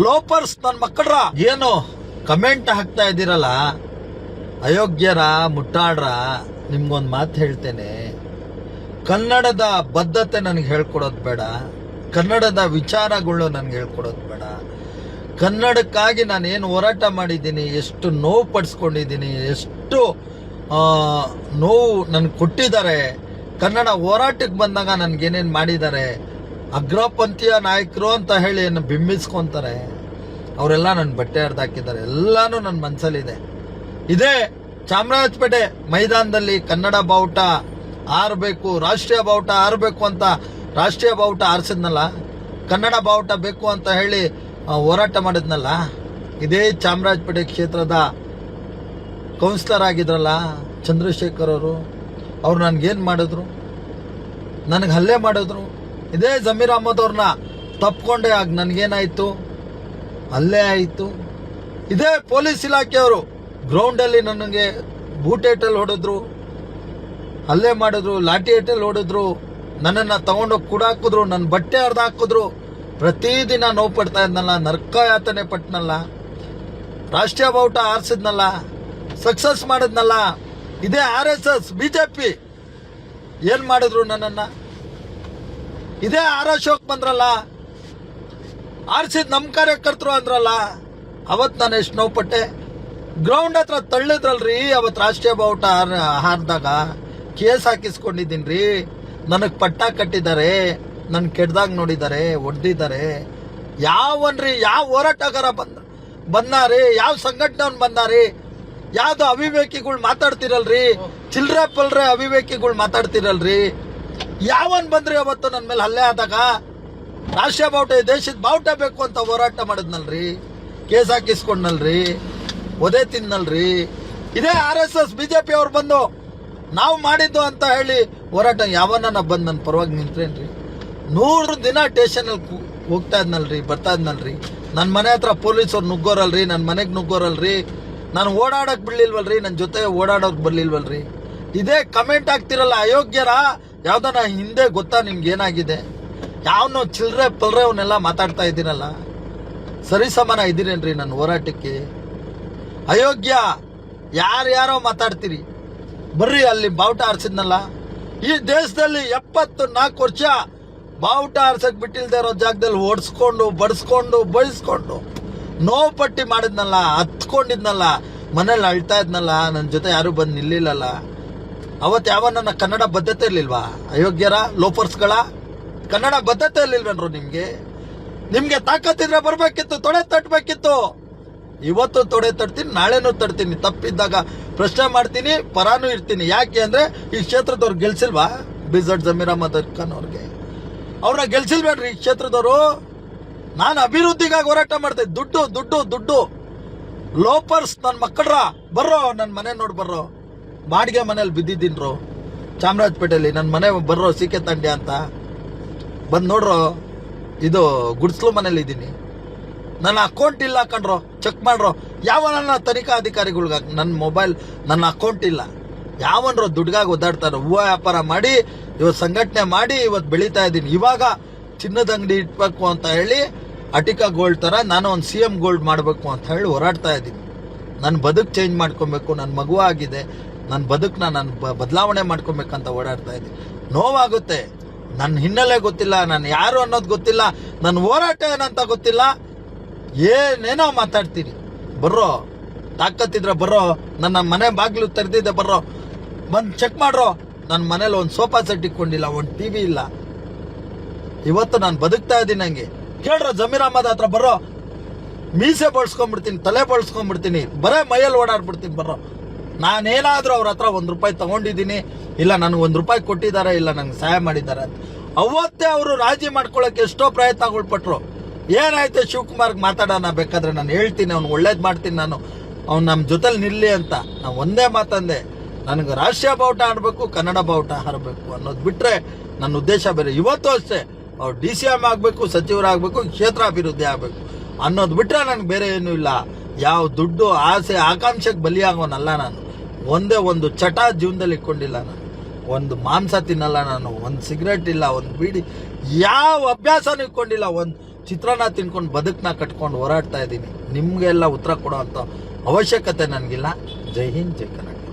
ಲೋಪರ್ಸ್ ನನ್ನ ಮಕ್ಕಳ್ರ ಏನು ಕಮೆಂಟ್ ಹಾಕ್ತಾ ಇದ್ದೀರಲ್ಲ, ಅಯೋಗ್ಯರ ಮುಟ್ಟಾಡ್ರ, ನಿಮ್ಗೊಂದು ಮಾತು ಹೇಳ್ತೇನೆ. ಕನ್ನಡದ ಬದ್ಧತೆ ನನಗೆ ಹೇಳ್ಕೊಡೋದು ಬೇಡ, ಕನ್ನಡದ ವಿಚಾರಗಳು ನನಗೆ ಹೇಳ್ಕೊಡೋದು ಬೇಡ. ಕನ್ನಡಕ್ಕಾಗಿ ನಾನು ಏನು ಹೋರಾಟ ಮಾಡಿದ್ದೀನಿ, ಎಷ್ಟು ನೋವು ಪಡಿಸ್ಕೊಂಡಿದ್ದೀನಿ, ಎಷ್ಟು ನೋವು ನನಗೆ ಕೊಟ್ಟಿದ್ದಾರೆ, ಕನ್ನಡ ಹೋರಾಟಕ್ಕೆ ಬಂದಾಗ ನನಗೇನೇನು ಮಾಡಿದ್ದಾರೆ, ಅಗ್ರಪಂಥೀಯ ನಾಯಕರು ಅಂತ ಹೇಳಿ ಏನು ಬಿಂಬಿಸ್ಕೊತಾರೆ, ಅವರೆಲ್ಲ ನನ್ನ ಬಟ್ಟೆ ಹರಿದಾಕಿದ್ದಾರೆ. ಎಲ್ಲಾನು ನನ್ನ ಮನಸ್ಸಲ್ಲಿದೆ. ಇದೇ ಚಾಮರಾಜಪೇಟೆ ಮೈದಾನದಲ್ಲಿ ಕನ್ನಡ ಬಾವುಟ ಆರಬೇಕು, ರಾಷ್ಟ್ರೀಯ ಬಾವುಟ ಆರಬೇಕು ಅಂತ ರಾಷ್ಟ್ರೀಯ ಬಾವುಟ ಆರಿಸಿದ್ನಲ್ಲ, ಕನ್ನಡ ಬಾವುಟ ಬೇಕು ಅಂತ ಹೇಳಿ ಹೋರಾಟ ಮಾಡಿದ್ನಲ್ಲ, ಇದೇ ಚಾಮರಾಜಪೇಟೆ ಕ್ಷೇತ್ರದ ಕೌನ್ಸಿಲರ್ ಆಗಿದ್ರಲ್ಲ ಚಂದ್ರಶೇಖರ್ ಅವ್ರು ನನಗೇನು ಮಾಡಿದ್ರು, ನನಗೆ ಹಲ್ಲೆ ಮಾಡಿದ್ರು. ಇದೇ ಜಮೀರ್ ಅಹಮದ್ ಅವ್ರನ್ನ ತಪ್ಕೊಂಡೆ, ಆಗ ನನಗೇನಾಯಿತು, ಹಲ್ಲೆ ಆಯಿತು. ಇದೇ ಪೊಲೀಸ್ ಇಲಾಖೆಯವರು ಗ್ರೌಂಡಲ್ಲಿ ನನಗೆ ಬೂಟೇಟಲ್ಲಿ ಹೊಡೆದ್ರು, ಹಲ್ಲೆ ಮಾಡಿದ್ರು, ಲಾಠಿ ಏಟಲ್ಲಿ ಹೊಡೆದ್ರು, ನನ್ನನ್ನು ತಗೊಂಡೋಗಿ ಕುಡಾಕಿದ್ರು, ನನ್ನ ಬಟ್ಟೆ ಹರಿದು ಹಾಕಿದ್ರು. ಪ್ರತಿದಿನ ನೋವು ಪಡ್ತಾ ಇದ್ನಲ್ಲ, ನರ್ಕ ಯಾತನೆ ಪಟ್ಟನಲ್ಲ, ರಾಷ್ಟ್ರೀಯ ಬಾವುಟ ಆರಿಸಿದ್ನಲ್ಲ, ಸಕ್ಸಸ್ ಮಾಡಿದ್ನಲ್ಲ. ಇದೇ RSS BJP ಏನ್ ಮಾಡಿದ್ರು ನನ್ನನ್ನ, ಇದೇ ಅಶೋಕ್ ಬಂದ್ರಲ್ಲ, ಆರಿಸಿದ್ ನಮ್ಮ ಕಾರ್ಯಕರ್ತರು ಅಂದ್ರಲ್ಲ, ಅವತ್ತು ನಾನು ಎಷ್ಟು ನೋವು ಪಟ್ಟೆ. ಗ್ರೌಂಡ್ ಹತ್ರ ತಳ್ಳಿದ್ರಲ್ರಿ ಅವತ್ತು ರಾಷ್ಟ್ರೀಯ ಬಾವುಟ ಹಾರಿದಾಗ, ಕೇಸ್ ಹಾಕಿಸ್ಕೊಂಡಿದ್ದೀನಿ ರೀ. ನನಗೆ ಪಟ್ಟ ಕಟ್ಟಿದ್ದಾರೆ, ನನ್ ಕೆಡ್ದಾಗ ನೋಡಿದ್ದಾರೆ, ಹೊಡೆದಿದ್ದಾರೆ. ಯಾವನ್ರಿ, ಯಾವ ಹೋರಾಟಗಾರ ಬಂದಾರಿ, ಯಾವ ಸಂಘಟನೆ ಬಂದಾರಿ, ಯಾವ್ದು ಅವಿವೇಕಿಗಳು ಮಾತಾಡ್ತಿರಲ್ರಿ, ಚಿಲ್ರೆ ಪಲ್ರೆ ಅವಿವೇಕಿಗಳು ಮಾತಾಡ್ತಿರಲ್ರಿ. ಯಾವನ್ ಬಂದ್ರಿ ಅವತ್ತು ನನ್ನ ಮೇಲೆ ಹಲ್ಲೆ ಆದಾಗ, ರಾಷ್ಟ್ರೀಯ ಬಾವುಟ ದೇಶದ ಬಾವುಟ ಬೇಕು ಅಂತ ಹೋರಾಟ ಮಾಡಿದ್ನಲ್ರಿ, ಕೇಸ್ ಹಾಕಿಸ್ಕೊಂಡ್ನಲ್ರಿ, ಒದೆ ತಿನ್ನಲ್ರಿ. ಇದೇ RSS BJP ಅವ್ರು ಬಂದು ನಾವು ಮಾಡಿದ್ದು ಅಂತ ಹೇಳಿ ಹೋರಾಟ ಯಾವನ್ನ ಬಂದು ನನ್ನ ಪರವಾಗಿ ನಿಂತ್ರೇನ್ರಿ. 100 ದಿನ ಸ್ಟೇಷನಲ್ಲಿ ಹೋಗ್ತಾ ಇದ್ನಲ್ರಿ, ಬರ್ತಾ ಇದ್ನಲ್ರಿ. ನನ್ನ ಮನೆ ಹತ್ರ ಪೊಲೀಸವ್ರು ನುಗ್ಗೋರಲ್ರಿ, ನನ್ನ ಮನೆಗೆ ನುಗ್ಗೋರಲ್ರಿ, ನಾನು ಓಡಾಡಕ್ ಬಿಡ್ಲಿಲ್ವಲ್ರಿ, ನನ್ನ ಜೊತೆ ಓಡಾಡೋಕ್ ಬರ್ಲಿಲ್ವಲ್ರಿ. ಇದೇ ಕಮೆಂಟ್ ಆಗ್ತಿರಲ್ಲ ಅಯೋಗ್ಯರ, ಯಾವ್ದನ ಹಿಂದೆ ಗೊತ್ತಾ ನಿಮ್ಗೆ ಏನಾಗಿದೆ, ಯಾವನೋ ಚಿಲ್ರೆ ಪಲ್ರೆ ಅವನ್ನೆಲ್ಲ ಮಾತಾಡ್ತಾ ಇದ್ದೀರಲ್ಲ, ಸರಿ ಸಮಾನ ಇದ್ದೀರೇನ್ರಿ ನನ್ನ ಹೋರಾಟಕ್ಕೆ? ಅಯೋಗ್ಯ ಯಾರ್ಯಾರೋ ಮಾತಾಡ್ತೀರಿ, ಬರ್ರಿ ಅಲ್ಲಿ ಬಾವುಟ ಆರಿಸಿದ್ನಲ್ಲ. ಈ ದೇಶದಲ್ಲಿ 74 ವರ್ಷ ಬಾವುಟ ಆರ್ಸಕ್ ಬಿಟ್ಟಿಲ್ದೇ ಇರೋ ಜಾಗದಲ್ಲಿ ಓಡಿಸ್ಕೊಂಡು ಬಡಿಸ್ಕೊಂಡು ಬಯಸ್ಕೊಂಡು ನೋವು ಪಟ್ಟಿ ಮಾಡಿದ್ನಲ್ಲ, ಹತ್ಕೊಂಡಿದ್ನಲ್ಲ, ಮನೇಲಿ ಅಳ್ತಾ ಇದ್ನಲ್ಲ, ನನ್ನ ಜೊತೆ ಯಾರು ಬಂದು ನಿಲ್ಲಿಲ್ಲಲ್ಲ. ಅವತ್ತು ಯಾವ ನನ್ನ ಕನ್ನಡ ಬದ್ಧತೆ ಇರ್ಲಿಲ್ವಾ? ಅಯೋಗ್ಯರ ಲೋಫರ್ಸ್ಗಳ ಕನ್ನಡ ಬದ್ಧತೆ ಇರ್ಲಿಲ್ವೇನ್ರು ನಿಮ್ಗೆ ತಾಕತ್ತಿದ್ರೆ ಬರ್ಬೇಕಿತ್ತು, ತೊಡೆ ತಟ್ಟಬೇಕಿತ್ತು. ಇವತ್ತು ತೊಡೆ ತಡ್ತೀನಿ, ನಾಳೆನೂ ತಡ್ತೀನಿ, ತಪ್ಪಿದ್ದಾಗ ಪ್ರಶ್ನೆ ಮಾಡ್ತೀನಿ, ಪರಾನೂ ಇರ್ತೀನಿ. ಯಾಕೆ ಅಂದ್ರೆ ಈ ಕ್ಷೇತ್ರದವ್ರು ಗೆಲ್ಸಿಲ್ವಾ? ಬಿಜಡ್ ಜಮೀರ್ ಅಹಮದ್ ಖಾನ್ ಅವ್ರಿಗೆ, ಅವ್ರನ್ನ ಗೆಲ್ಸಿಲ್ವೇನ್ರಿ ಈ ಕ್ಷೇತ್ರದವರು? ನಾನು ಅಭಿವೃದ್ಧಿಗಾಗಿ ಹೋರಾಟ ಮಾಡ್ತೇನೆ. ದುಡ್ಡು ದುಡ್ಡು ದುಡ್ಡು. ಲೋಪರ್ಸ್ ನನ್ನ ಮಕ್ಕಳ್ರ, ಬರ್ರೋ ನನ್ನ ಮನೆ ನೋಡಿ ಬರ್ರೋ, ಬಾಡಿಗೆ ಮನೇಲಿ ಬಿದ್ದಿದ್ದೀನ್ರು ಚಾಮರಾಜಪೇಟೆಯಲ್ಲಿ. ನನ್ನ ಮನೆ ಬರ್ರೋ, ಸಿಕೆ ತಂಡ್ಯ ಅಂತ ಬಂದು ನೋಡ್ರೋ, ಇದು ಗುಡ್ಸ್ಲು ಮನೇಲಿ ಇದ್ದೀನಿ. ನನ್ನ ಅಕೌಂಟ್ ಇಲ್ಲ ಕಣ್ರೋ, ಚೆಕ್ ಮಾಡ್ರೋ. ಯಾವ ನನ್ನ ತನಿಖಾ ಅಧಿಕಾರಿಗಳ್ಗ ನನ್ನ ಮೊಬೈಲ್, ನನ್ನ ಅಕೌಂಟ್ ಇಲ್ಲ. ಯಾವನ್ರೋ ದುಡ್ಗಾಗಿ ಒದ್ದಾಡ್ತಾರೋ, ಹೂವು ವ್ಯಾಪಾರ ಮಾಡಿ ಇವತ್ತು ಸಂಘಟನೆ ಮಾಡಿ ಇವತ್ತು ಬೆಳೀತಾ ಇದ್ದೀನಿ. ಇವಾಗ ಚಿನ್ನದ ಅಂಗಡಿ ಇಟ್ಬೇಕು ಅಂತ ಹೇಳಿ ಅಟಿಕಾ ಗೋಲ್ಡ್ ತರ ನಾನು ಒಂದು CM ಗೋಲ್ಡ್ ಮಾಡಬೇಕು ಅಂತ ಹೇಳಿ ಹೋರಾಡ್ತಾ ಇದ್ದೀನಿ. ನನ್ನ ಬದುಕು ಚೇಂಜ್ ಮಾಡ್ಕೊಬೇಕು, ನನ್ನ ಮಗು ಆಗಿದೆ, ನನ್ನ ಬದುಕನ್ನ ನಾನು ಬದಲಾವಣೆ ಮಾಡ್ಕೊಬೇಕಂತ ಓಡಾಡ್ತಾ ಇದ್ದೀನಿ. ನೋವಾಗುತ್ತೆ, ನನ್ನ ಹಿನ್ನೆಲೆ ಗೊತ್ತಿಲ್ಲ, ನಾನು ಯಾರು ಅನ್ನೋದು ಗೊತ್ತಿಲ್ಲ, ನನ್ನ ಹೋರಾಟ ಏನಂತ ಗೊತ್ತಿಲ್ಲ, ಏನೇನೋ ಮಾತಾಡ್ತೀನಿ. ಬರ್ರೋ, ತಾಕತ್ತಿದ್ರೆ ಬರ್ರೋ, ನನ್ನ ಮನೆ ಬಾಗಿಲು ತೆರೆದಿದ್ದೆ ಬರ್ರೋ, ಬಂದು ಚೆಕ್ ಮಾಡ್ರೋ. ನನ್ನ ಮನೇಲಿ ಒಂದು ಸೋಫಾ ಸೆಟ್ ಇಟ್ಕೊಂಡಿಲ್ಲ, ಒಂದು TV ಇಲ್ಲ. ಇವತ್ತು ನಾನು ಬದುಕ್ತಾ ಇದ್ದೀನಿ. ನಂಗೆ ಕೇಳ್ರೋ, ಜಮೀರ್ ಅಹಮದ್ ಹತ್ರ ಬರ್ರೋ, ಮೀಸೆ ಬಳಸ್ಕೊಂಡ್ಬಿಡ್ತೀನಿ, ತಲೆ ಬಳಸ್ಕೊಂಡ್ಬಿಡ್ತೀನಿ, ಬರೇ ಮೈಯಲ್ಲಿ ಓಡಾಡ್ಬಿಡ್ತೀನಿ. ಬರ್ರೋ, ನಾನೇನಾದ್ರೂ ಅವ್ರ ಹತ್ರ ₹1 ತಗೊಂಡಿದ್ದೀನಿ, ಇಲ್ಲ ನನಗೆ ₹1 ಕೊಟ್ಟಿದ್ದಾರೆ, ಇಲ್ಲ ನಂಗೆ ಸಹಾಯ ಮಾಡಿದ್ದಾರೆ ಅಂತ. ಅವತ್ತೇ ಅವರು ರಾಜಿ ಮಾಡ್ಕೊಳಕ್ಕೆ ಎಷ್ಟೋ ಪ್ರಯತ್ನಗಳು ಪಟ್ರು. ಏನಾಯ್ತು ಶಿವಕುಮಾರ್ಗೆ ಮಾತಾಡೋಣ, ಬೇಕಾದ್ರೆ ನಾನು ಹೇಳ್ತೀನಿ, ಅವ್ನಿಗೆ ಒಳ್ಳೇದು ಮಾಡ್ತೀನಿ, ನಾನು ಅವ್ನು ನಮ್ಮ ಜೊತೆಲಿ ನಿಲ್ಲಿ ಅಂತ. ನಾವು ಒಂದೇ ಮಾತಂದೆ, ನನಗೆ ರಾಷ್ಟ್ರೀಯ ಬಾವುಟ ಆಡಬೇಕು, ಕನ್ನಡ ಬಾವುಟ ಹಾರಬೇಕು ಅನ್ನೋದು ಬಿಟ್ರೆ ನನ್ನ ಉದ್ದೇಶ ಬೇರೆ. ಇವತ್ತು ಅಷ್ಟೇ, ಅವ್ರು DCM ಆಗಬೇಕು, ಸಚಿವರಾಗಬೇಕು, ಕ್ಷೇತ್ರ ಅಭಿವೃದ್ಧಿ ಆಗಬೇಕು ಅನ್ನೋದು ಬಿಟ್ರೆ ನನಗೆ ಬೇರೆ ಏನೂ ಇಲ್ಲ. ಯಾವ ದುಡ್ಡು ಆಸೆ ಆಕಾಂಕ್ಷೆಗೆ ಬಲಿಯಾಗೋನಲ್ಲ ನಾನು. ಒಂದೇ ಒಂದು ಚಟ ಜೀವನದಲ್ಲಿ ಇಟ್ಕೊಂಡಿಲ್ಲ ನಾನು. ಒಂದು ಮಾಂಸ ತಿನ್ನಲ್ಲ ನಾನು, ಒಂದು ಸಿಗರೇಟ್ ಇಲ್ಲ, ಒಂದು ಬೀಡಿ, ಯಾವ ಅಭ್ಯಾಸನೂ ಇಟ್ಕೊಂಡಿಲ್ಲ, ಚಿತ್ರಾನ್ನ ತಿನ್ಕೊಂಡು ಬದುಕನ್ನ ಕಟ್ಕೊಂಡು ಹೋರಾಡ್ತಾ ಇದ್ದೀನಿ. ನಿಮ್ಗೆಲ್ಲ ಉತ್ತರ ಕೊಡೋ ಅಂತ ಅವಶ್ಯಕತೆ ನನಗಿಲ್ಲ. ಜೈ ಹಿಂದ್, ಜೈ ಕರ್ನಾಟಕ.